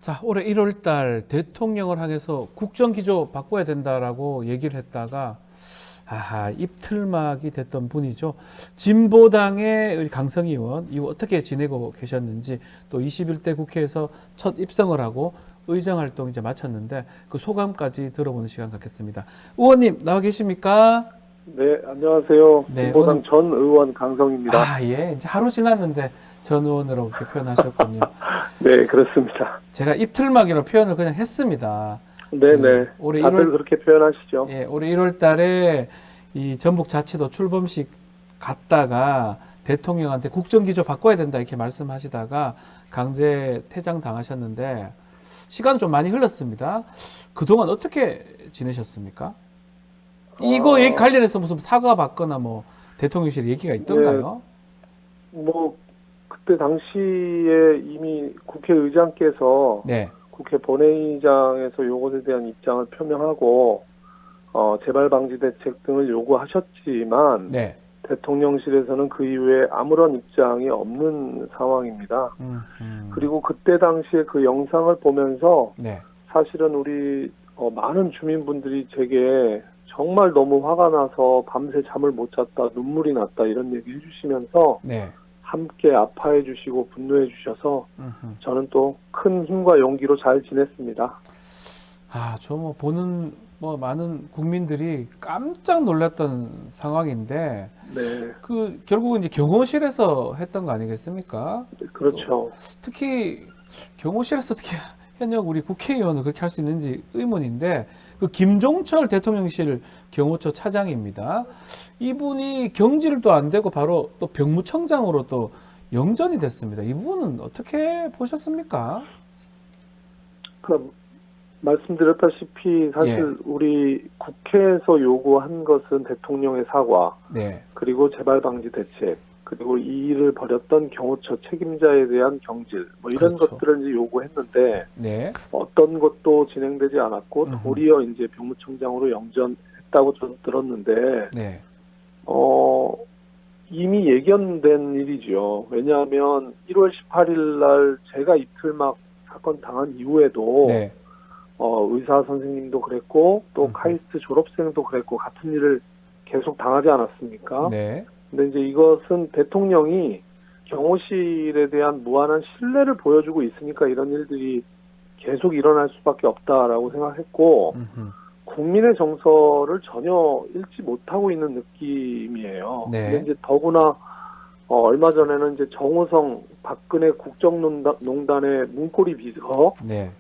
자, 올해 1월 달 대통령을 향해서 국정기조 바꿔야 된다라고 얘기를 했다가 입틀막이 됐던 분이죠. 진보당의 우리 강성희 의원, 이후 어떻게 지내고 계셨는지, 또 21대 국회에서 첫 입성을 하고 의정 활동 이제 마쳤는데 그 소감까지 들어보는 시간 갖겠습니다. 의원님 나와 계십니까? 네, 안녕하세요. 네, 진보당 오늘 전 의원 강성입니다. 예, 이제 하루 지났는데 전 의원으로 그렇게 표현하셨군요. 네, 그렇습니다. 제가 입틀막이라고 표현을 그냥 했습니다. 네네. 올해 다들 1월 그렇게 표현하시죠. 올해 1월 달에 이 전북자치도 출범식 갔다가 대통령한테 국정기조 바꿔야 된다 이렇게 말씀하시다가 강제 퇴장 당하셨는데 시간 좀 많이 흘렀습니다. 그동안 어떻게 지내셨습니까? 이거 얘기 관련해서 무슨 사과 받거나 뭐 대통령실 얘기가 있던가요? 뭐, 그때 당시에 이미 국회의장께서 네. 국회 본회의장에서 요것에 대한 입장을 표명하고, 재발 방지 대책 등을 요구하셨지만, 네. 대통령실에서는 그 이후에 아무런 입장이 없는 상황입니다. 그리고 그때 당시에 그 영상을 보면서 네. 사실은 우리 많은 주민분들이 제게 정말 너무 화가 나서 밤새 잠을 못 잤다, 눈물이 났다 이런 얘기 해주시면서 네. 함께 아파해 주시고 분노해 주셔서 저는 또 큰 힘과 용기로 잘 지냈습니다. 저 뭐 보는 뭐 많은 국민들이 깜짝 놀랐던 상황인데 네, 그 결국은 이제 경호실에서 했던 거 아니겠습니까? 그렇죠. 특히 경호실에서 어떻게 현역 우리 국회의원을 그렇게 할 수 있는지 의문인데 그 김종철 대통령실 경호처 차장입니다. 이분이 경질도 안 되고 바로 또 병무청장으로 또 영전이 됐습니다. 이 부분은 어떻게 보셨습니까? 그 말씀드렸다시피 사실 예. 우리 국회에서 요구한 것은 대통령의 사과, 네. 그리고 재발 방지 대책, 그리고 이 일을 벌였던 경호처 책임자에 대한 경질, 뭐 이런 그렇죠. 것들을 이제 요구했는데 네. 어떤 것도 진행되지 않았고 음흠. 도리어 이제 병무청장으로 영전했다고 저는 들었는데 네. 이미 예견된 일이죠. 왜냐하면 1월 18일 날 제가 이틀막 사건 당한 이후에도 네. 의사 선생님도 그랬고 또 음흠. 카이스트 졸업생도 그랬고 같은 일을 계속 당하지 않았습니까? 네. 근데 이제 이것은 대통령이 경호실에 대한 무한한 신뢰를 보여주고 있으니까 이런 일들이 계속 일어날 수밖에 없다라고 생각했고 음흠. 국민의 정서를 전혀 읽지 못하고 있는 느낌이에요. 네. 근데 이제 더구나 얼마 전에는 이제 정호성 박근혜 국정농단의 문고리 비서 네.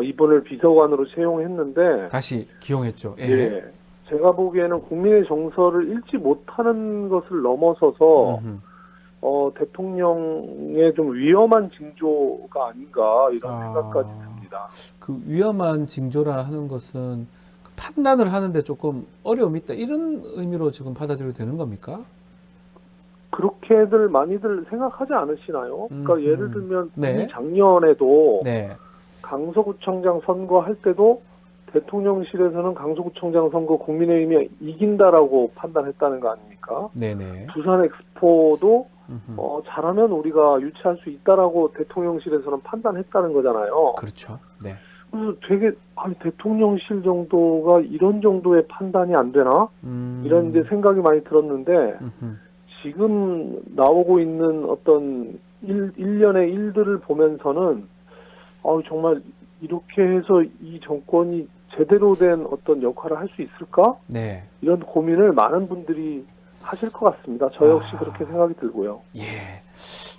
이분을 비서관으로 채용했는데 다시 기용했죠. 예. 예, 제가 보기에는 국민의 정서를 읽지 못하는 것을 넘어서서 대통령의 좀 위험한 징조가 아닌가 이런 생각까지 듭니다. 그 위험한 징조라 하는 것은 그 판단을 하는데 조금 어려움이 있다. 이런 의미로 지금 받아들여도 되는 겁니까? 그렇게들 많이들 생각하지 않으시나요? 그러니까 예를 들면 네. 이미 작년에도 네. 강서구청장 선거할 때도 대통령실에서는 강서구청장 선거 국민의힘이 이긴다라고 판단했다는 거 아닙니까? 네네. 부산 엑스포도 잘하면 우리가 유치할 수 있다라고 대통령실에서는 판단했다는 거잖아요. 그렇죠. 네. 그래서 되게 대통령실 정도가 이런 정도의 판단이 안 되나? 이런 이제 생각이 많이 들었는데 지금 나오고 있는 어떤 일련의 일들을 보면서는 정말 이렇게 해서 이 정권이 제대로 된 어떤 역할을 할 수 있을까? 네. 이런 고민을 많은 분들이 하실 것 같습니다. 저 역시 그렇게 생각이 들고요. 예.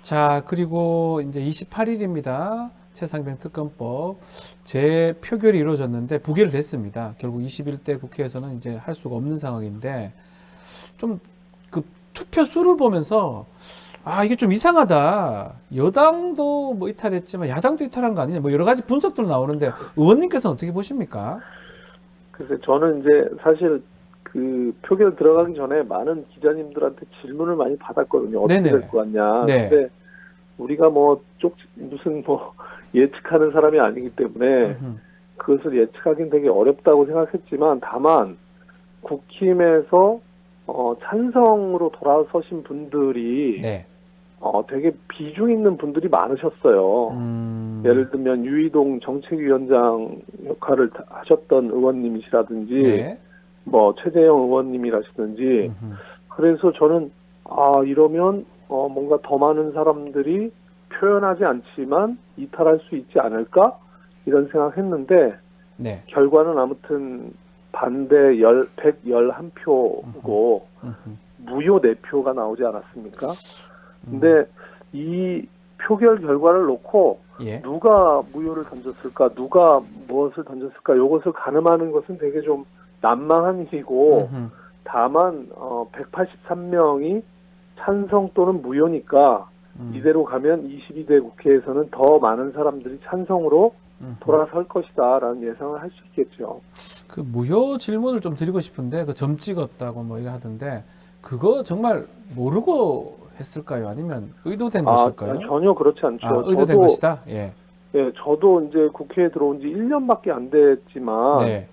자, 그리고 이제 28일입니다. 최상병 특검법 재표결이 이루어졌는데 부결됐습니다. 결국 21대 국회에서는 이제 할 수가 없는 상황인데 좀 그 투표 수를 보면서 이게 좀 이상하다. 여당도 뭐 이탈했지만 야당도 이탈한 거 아니냐. 뭐 여러 가지 분석들 나오는데 의원님께서는 어떻게 보십니까? 그래서 저는 이제 사실 그 표결 들어가기 전에 많은 기자님들한테 질문을 많이 받았거든요. 어떻게 네네. 될 것 같냐. 네. 근데 우리가 무슨 예측하는 사람이 아니기 때문에 그것을 예측하기는 되게 어렵다고 생각했지만 다만 국힘에서 찬성으로 돌아서신 분들이 네. 되게 비중 있는 분들이 많으셨어요. 예를 들면 유이동 정책위원장 역할을 하셨던 의원님이시라든지, 네. 뭐 최재형 의원님이라시든지, 그래서 저는 이러면 뭔가 더 많은 사람들이 표현하지 않지만 이탈할 수 있지 않을까 이런 생각했는데 네. 결과는 아무튼 반대 111표고 무효 4표가 나오지 않았습니까? 근데 이 표결 결과를 놓고 예. 누가 무효를 던졌을까, 누가 무엇을 던졌을까, 이것을 가늠하는 것은 되게 좀 난망한 일이고, 다만 183명이 찬성 또는 무효니까 이대로 가면 22대 국회에서는 더 많은 사람들이 찬성으로 돌아설 것이다라는 예상을 할 수 있겠죠. 그 무효 질문을 좀 드리고 싶은데 그 점 찍었다고 뭐 이래 하던데 그거 정말 모르고 했을까요? 아니면 의도된 것일까요? 전혀 그렇지 않죠. 의도된 것이다. 예. 예, 저도 이제 국회에 들어온 지 1년밖에 안 됐지만 네.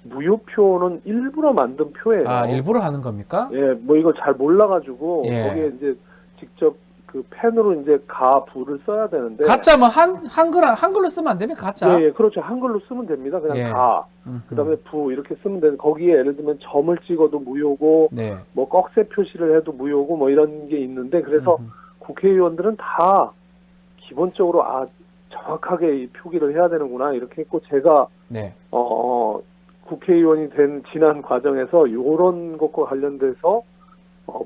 무효표는 일부러 만든 표예요. 일부러 하는 겁니까? 예, 뭐 이걸 잘 몰라가지고 예. 거기에 이제 직접 그 펜으로 이제 부를 써야 되는데. 가짜 뭐 한글로 쓰면 안 되면 가짜. 예, 그렇죠. 한글로 쓰면 됩니다. 그냥 예. 그다음에 부 이렇게 쓰면 되는데 거기에 예를 들면 점을 찍어도 무효고, 네. 뭐 꺽쇠 표시를 해도 무효고 뭐 이런 게 있는데 그래서 국회의원들은 다 기본적으로 정확하게 이 표기를 해야 되는구나 이렇게 했고 제가 네. 국회의원이 된 지난 과정에서 이런 것과 관련돼서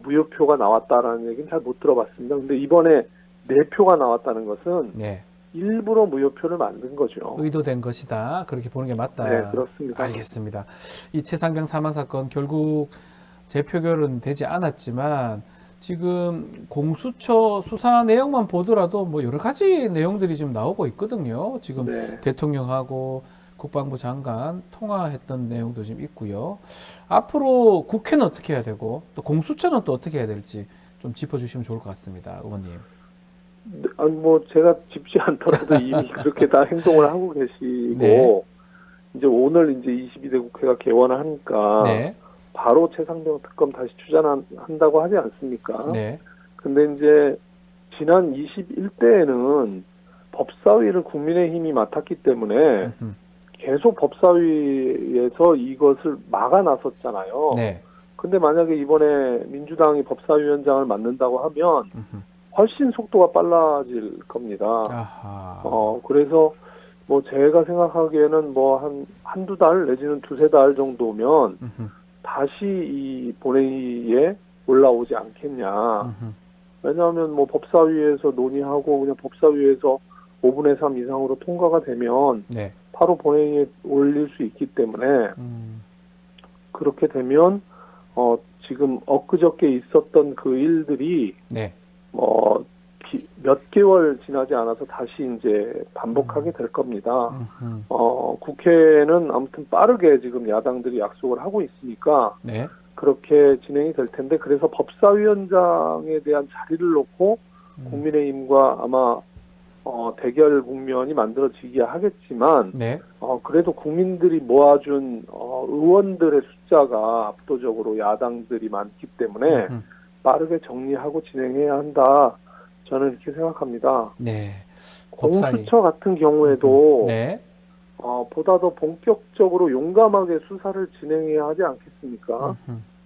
무효표가 나왔다라는 얘기는 잘 못 들어봤습니다. 근데 이번에 4표가 나왔다는 것은 네. 일부러 무효표를 만든 거죠. 의도된 것이다. 그렇게 보는 게 맞다. 네, 그렇습니다. 알겠습니다. 이 최상병 사망 사건 결국 재표결은 되지 않았지만 지금 공수처 수사 내용만 보더라도 뭐 여러 가지 내용들이 지금 나오고 있거든요. 지금 네. 대통령하고 국방부 장관 통화했던 내용도 지금 있고요. 앞으로 국회는 어떻게 해야 되고 또 공수처는 또 어떻게 해야 될지 좀 짚어주시면 좋을 것 같습니다, 의원님. 아니 뭐 제가 짚지 않더라도 이미 그렇게 다 행동을 하고 계시고 네. 이제 오늘 이제 22대 국회가 개원을 하니까 네. 바로 최상병 특검 다시 추진한다고 하지 않습니까? 네. 근데 이제 지난 21대에는 법사위를 국민의힘이 맡았기 때문에 계속 법사위에서 이것을 막아 나섰잖아요. 네. 근데 만약에 이번에 민주당이 법사위원장을 맡는다고 하면 훨씬 속도가 빨라질 겁니다. 아하. 그래서 뭐 제가 생각하기에는 뭐 한두 달 내지는 두세 달 정도면 다시 이 본회의에 올라오지 않겠냐. 왜냐하면 뭐 법사위에서 논의하고 그냥 법사위에서 5분의 3 이상으로 통과가 되면 네. 바로 본회의에 올릴 수 있기 때문에 그렇게 되면 지금 엊그저께 있었던 그 일들이 네. 몇 개월 지나지 않아서 다시 이제 반복하게 될 겁니다. 국회는 아무튼 빠르게 지금 야당들이 약속을 하고 있으니까 네. 그렇게 진행이 될 텐데 그래서 법사위원장에 대한 자리를 놓고 국민의힘과 아마 대결 국면이 만들어지기야 하겠지만 네. 그래도 국민들이 모아준 의원들의 숫자가 압도적으로 야당들이 많기 때문에 빠르게 정리하고 진행해야 한다. 저는 이렇게 생각합니다. 네. 공수처 같은 경우에도 네. 보다 더 본격적으로 용감하게 수사를 진행해야 하지 않겠습니까?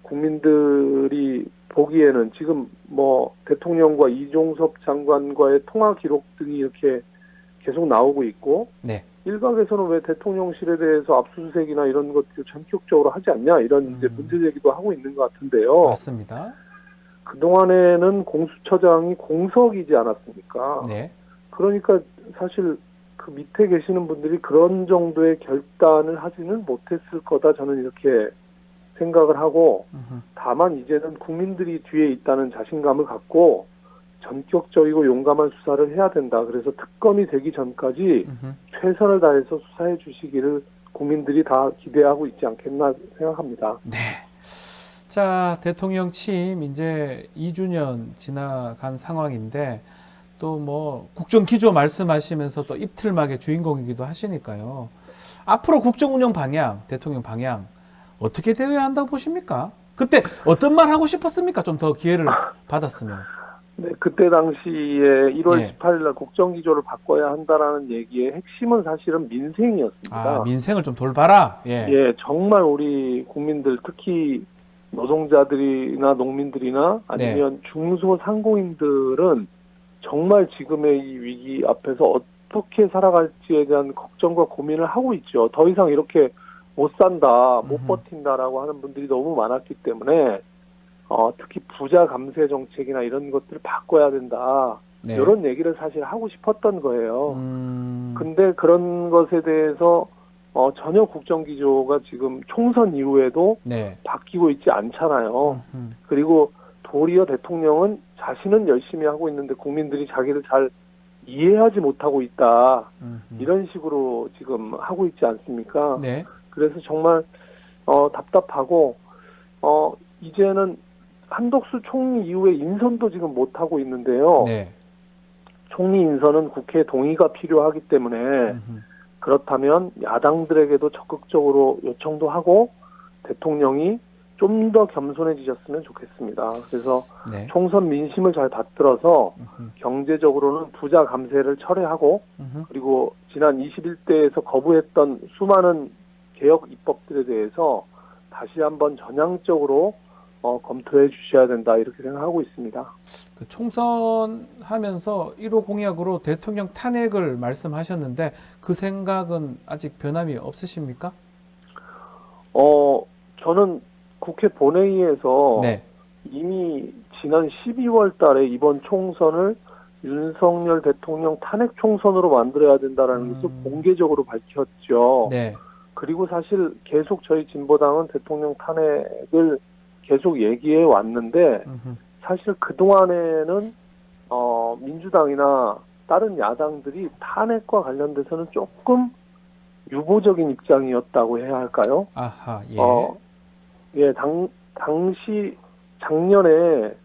국민들이 보기에는 지금 뭐 대통령과 이종섭 장관과의 통화 기록 등이 이렇게 계속 나오고 있고 네. 일각에서는 왜 대통령실에 대해서 압수수색이나 이런 것들 전격적으로 하지 않냐 이런 이제 문제 제기도 하고 있는 것 같은데요. 맞습니다. 그동안에는 공수처장이 공석이지 않았습니까? 네. 그러니까 사실 그 밑에 계시는 분들이 그런 정도의 결단을 하지는 못했을 거다 저는 이렇게 생각을 하고 다만 이제는 국민들이 뒤에 있다는 자신감을 갖고 전격적이고 용감한 수사를 해야 된다. 그래서 특검이 되기 전까지 최선을 다해서 수사해 주시기를 국민들이 다 기대하고 있지 않겠나 생각합니다. 네. 자, 대통령 취임 이제 2주년 지나간 상황인데 또 뭐 국정 기조 말씀하시면서 또 입틀막의 주인공이기도 하시니까요. 앞으로 국정 운영 방향, 대통령 방향 어떻게 되어야 한다고 보십니까? 그때 어떤 말 하고 싶었습니까? 좀 더 기회를 받았으면. 네, 그때 당시에 1월 예. 18일 날 국정기조를 바꿔야 한다라는 얘기의 핵심은 사실은 민생이었습니다. 민생을 좀 돌봐라. 예. 예, 정말 우리 국민들, 특히 노동자들이나 농민들이나 네. 아니면 중소상공인들은 정말 지금의 이 위기 앞에서 어떻게 살아갈지에 대한 걱정과 고민을 하고 있죠. 더 이상 이렇게 못 산다, 못 버틴다라고 하는 분들이 너무 많았기 때문에 특히 부자 감세 정책이나 이런 것들을 바꿔야 된다. 네. 이런 얘기를 사실 하고 싶었던 거예요. 음. 근데 그런 것에 대해서 전혀 국정기조가 지금 총선 이후에도 네. 바뀌고 있지 않잖아요. 그리고 도리어 대통령은 자신은 열심히 하고 있는데 국민들이 자기를 잘 이해하지 못하고 있다. 이런 식으로 지금 하고 있지 않습니까? 네. 그래서 정말 답답하고 이제는 한덕수 총리 이후에 인선도 지금 못하고 있는데요. 네. 총리 인선은 국회 동의가 필요하기 때문에 그렇다면 야당들에게도 적극적으로 요청도 하고 대통령이 좀 더 겸손해지셨으면 좋겠습니다. 그래서 네. 총선 민심을 잘 받들어서 경제적으로는 부자 감세를 철회하고 그리고 지난 21대에서 거부했던 수많은 개혁 입법들에 대해서 다시 한번 전향적으로 검토해 주셔야 된다 이렇게 생각하고 있습니다. 그 총선 하면서 1호 공약으로 대통령 탄핵을 말씀하셨는데 그 생각은 아직 변함이 없으십니까? 저는 국회 본회의에서 네. 이미 지난 12월 달에 이번 총선을 윤석열 대통령 탄핵 총선으로 만들어야 된다라는 것을 공개적으로 밝혔죠. 네. 그리고 사실 계속 저희 진보당은 대통령 탄핵을 계속 얘기해 왔는데 사실 그동안에는 민주당이나 다른 야당들이 탄핵과 관련돼서는 조금 유보적인 입장이었다고 해야 할까요? 아하, 예. 예, 당시 작년에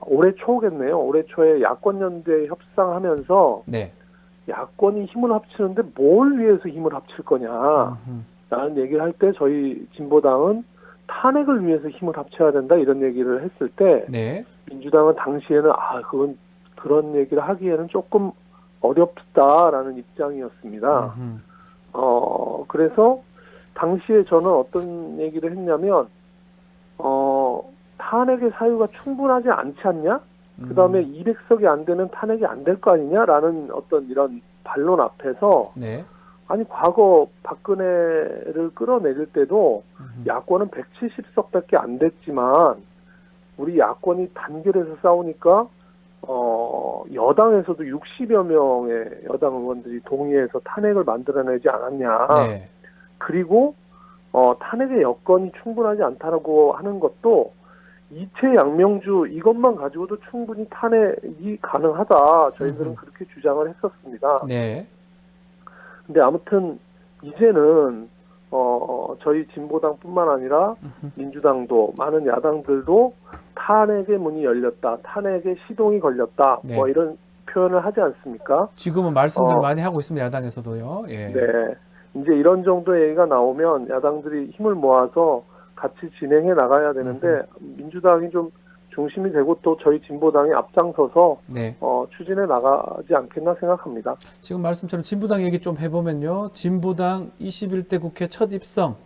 올해 초겠네요. 올해 초에 야권연대 협상하면서 네. 야권이 힘을 합치는데 뭘 위해서 힘을 합칠 거냐라는 얘기를 할 때 저희 진보당은 탄핵을 위해서 힘을 합쳐야 된다 이런 얘기를 했을 때 네. 민주당은 당시에는 그건 그런 얘기를 하기에는 조금 어렵다라는 입장이었습니다. 그래서 당시에 저는 어떤 얘기를 했냐면 탄핵의 사유가 충분하지 않지 않냐? 그 다음에 200석이 안 되면 탄핵이 안 될 거 아니냐라는 어떤 이런 반론 앞에서 네. 아니 과거 박근혜를 끌어내릴 때도 야권은 170석밖에 안 됐지만 우리 야권이 단결해서 싸우니까 여당에서도 60여 명의 여당 의원들이 동의해서 탄핵을 만들어내지 않았냐. 네. 그리고 탄핵의 여건이 충분하지 않다라고 하는 것도 이채 양명주 이것만 가지고도 충분히 탄핵이 가능하다. 저희들은 그렇게 주장을 했었습니다. 네. 근데 아무튼 이제는 저희 진보당뿐만 아니라 민주당도 많은 야당들도 탄핵의 문이 열렸다. 탄핵의 시동이 걸렸다. 네. 뭐 이런 표현을 하지 않습니까? 지금은 말씀들 많이 하고 있습니다. 야당에서도요. 예. 네. 이제 이런 정도의 얘기가 나오면 야당들이 힘을 모아서 같이 진행해 나가야 되는데 민주당이 좀 중심이 되고 또 저희 진보당이 앞장서서 네. 추진해 나가지 않겠나 생각합니다. 지금 말씀처럼 진보당 얘기 좀 해보면요. 진보당 21대 국회 첫 입성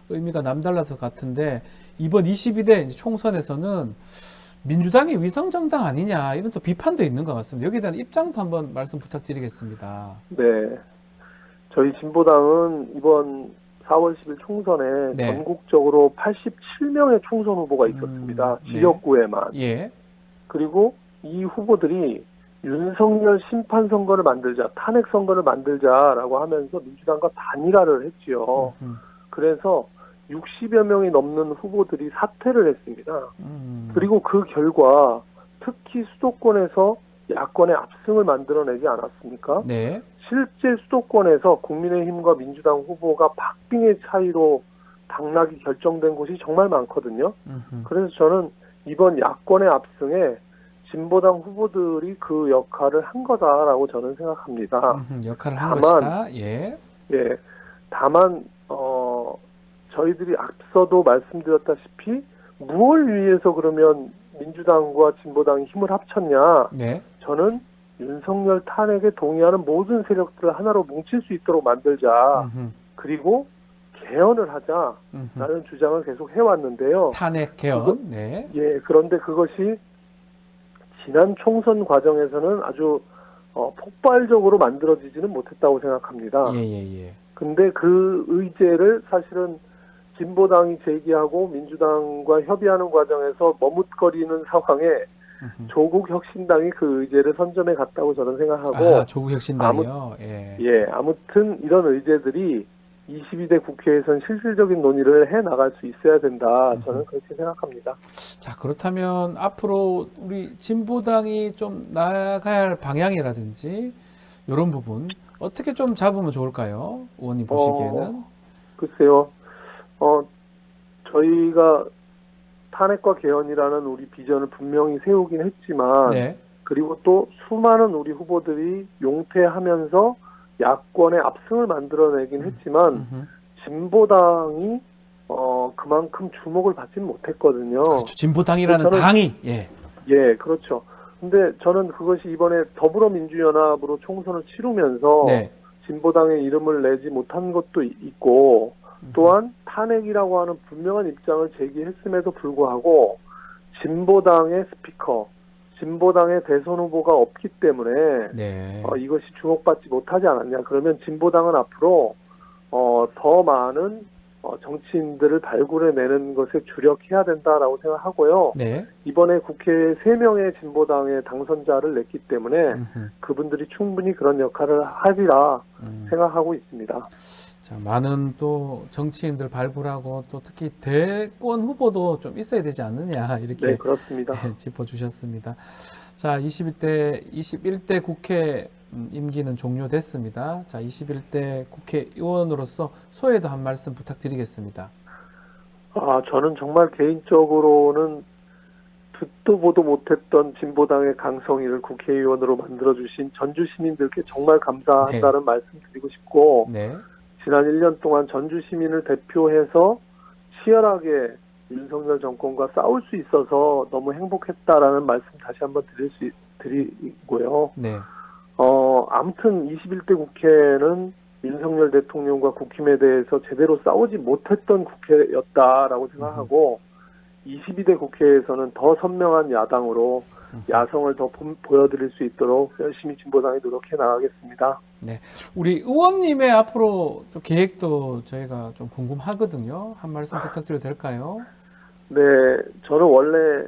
의미가 남달라서 같은데 이번 22대 총선에서는 민주당이 위성정당 아니냐 이런 또 비판도 있는 것 같습니다. 여기에 대한 입장도 한번 말씀 부탁드리겠습니다. 네. 저희 진보당은 이번 4월 10일 총선에 네. 전국적으로 87명의 총선 후보가 있었습니다. 네. 지역구에만. 예. 그리고 이 후보들이 윤석열 심판 선거를 만들자, 탄핵 선거를 만들자라고 하면서 민주당과 단일화를 했지요. 그래서 60여 명이 넘는 후보들이 사퇴를 했습니다. 그리고 그 결과 특히 수도권에서 야권의 압승을 만들어내지 않았습니까? 네. 실제 수도권에서 국민의힘과 민주당 후보가 박빙의 차이로 당락이 결정된 곳이 정말 많거든요. 그래서 저는 이번 야권의 압승에 진보당 후보들이 그 역할을 한 거다라고 저는 생각합니다. 역할을 한 것이다. 예. 예. 다만 저희들이 앞서도 말씀드렸다시피 무엇을 위해서 그러면 민주당과 진보당이 힘을 합쳤냐? 네. 저는 윤석열 탄핵에 동의하는 모든 세력들을 하나로 뭉칠 수 있도록 만들자. 음흠. 그리고 개헌을 하자라는 음흠. 주장을 계속 해왔는데요. 탄핵 개헌. 네. 예, 그런데 그것이 지난 총선 과정에서는 아주 폭발적으로 만들어지지는 못했다고 생각합니다. 예. 근데 그 의제를 사실은 진보당이 제기하고 민주당과 협의하는 과정에서 머뭇거리는 상황에 음흠. 조국 혁신당이 그 의제를 선점해 갔다고 저는 생각하고, 아, 조국 혁신당이요. 예. 아무튼 이런 의제들이 22대 국회에선 실질적인 논의를 해 나갈 수 있어야 된다. 저는 그렇게 생각합니다. 자, 그렇다면 앞으로 우리 진보당이 좀 나아가야 할 방향이라든지 이런 부분 어떻게 좀 잡으면 좋을까요? 의원님 보시기에는. 글쎄요. 저희가 탄핵과 개헌이라는 우리 비전을 분명히 세우긴 했지만, 네. 그리고 또 수많은 우리 후보들이 용퇴하면서 야권의 압승을 만들어내긴 했지만, 음흠. 진보당이 그만큼 주목을 받지는 못했거든요. 그렇죠. 진보당이라는 저는- 당이 예. 예, 그렇죠. 근데 저는 그것이 이번에 더불어민주연합으로 총선을 치르면서 네. 진보당의 이름을 내지 못한 것도 있고, 또한 탄핵이라고 하는 분명한 입장을 제기했음에도 불구하고 진보당의 스피커, 진보당의 대선 후보가 없기 때문에 네. 이것이 주목받지 못하지 않았냐. 그러면 진보당은 앞으로 더 많은 정치인들을 발굴해내는 것에 주력해야 된다라고 생각하고요. 네. 이번에 국회에 3명의 진보당의 당선자를 냈기 때문에 음흠. 그분들이 충분히 그런 역할을 하리라 음. 생각하고 있습니다. 자, 많은 또 정치인들 발굴하고 또 특히 대권 후보도 좀 있어야 되지 않느냐 이렇게 네, 그렇습니다. 짚어주셨습니다. 자, 21대 국회 임기는 종료됐습니다. 자, 21대 국회의원으로서 소회도 한 말씀 부탁드리겠습니다. 저는 정말 개인적으로는 듣도 보도 못했던 진보당의 강성희를 국회의원으로 만들어주신 전주 시민들께 정말 감사한다는 말씀 드리고 싶고, 네. 지난 1년 동안 전주 시민을 대표해서 치열하게 윤석열 정권과 싸울 수 있어서 너무 행복했다라는 말씀 다시 한번 드리고요. 네. 아무튼 21대 국회는 윤석열 대통령과 국힘에 대해서 제대로 싸우지 못했던 국회였다라고 생각하고, 22대 국회에서는 더 선명한 야당으로 야성을 더 보여드릴 수 있도록 열심히 진보당이 노력해 나가겠습니다. 네. 우리 의원님의 앞으로 또 계획도 저희가 좀 궁금하거든요. 한 말씀 부탁드려도 될까요? 네, 저는 원래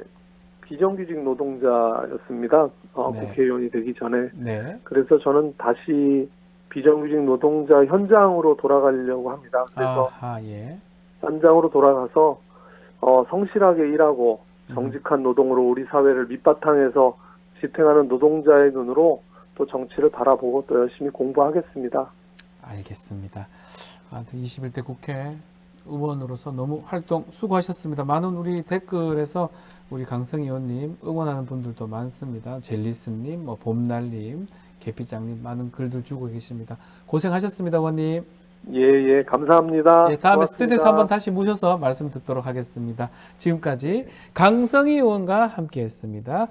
비정규직 노동자였습니다. 네. 국회의원이 되기 전에. 네. 그래서 저는 다시 비정규직 노동자 현장으로 돌아가려고 합니다. 그래서 아하, 예. 현장으로 돌아가서 성실하게 일하고 정직한 노동으로 우리 사회를 밑바탕에서 지탱하는 노동자의 눈으로 또 정치를 바라보고 또 열심히 공부하겠습니다. 알겠습니다. 21대 국회 의원으로서 너무 활동 수고하셨습니다. 많은 우리 댓글에서 우리 강성희 의원님 응원하는 분들도 많습니다. 젤리스님, 봄날님, 계피장님 많은 글들 주고 계십니다. 고생하셨습니다, 의원님. 예, 감사합니다. 예, 다음에 고맙습니다. 스튜디오에서 한번 다시 모셔서 말씀 듣도록 하겠습니다. 지금까지 강성희 의원과 함께했습니다.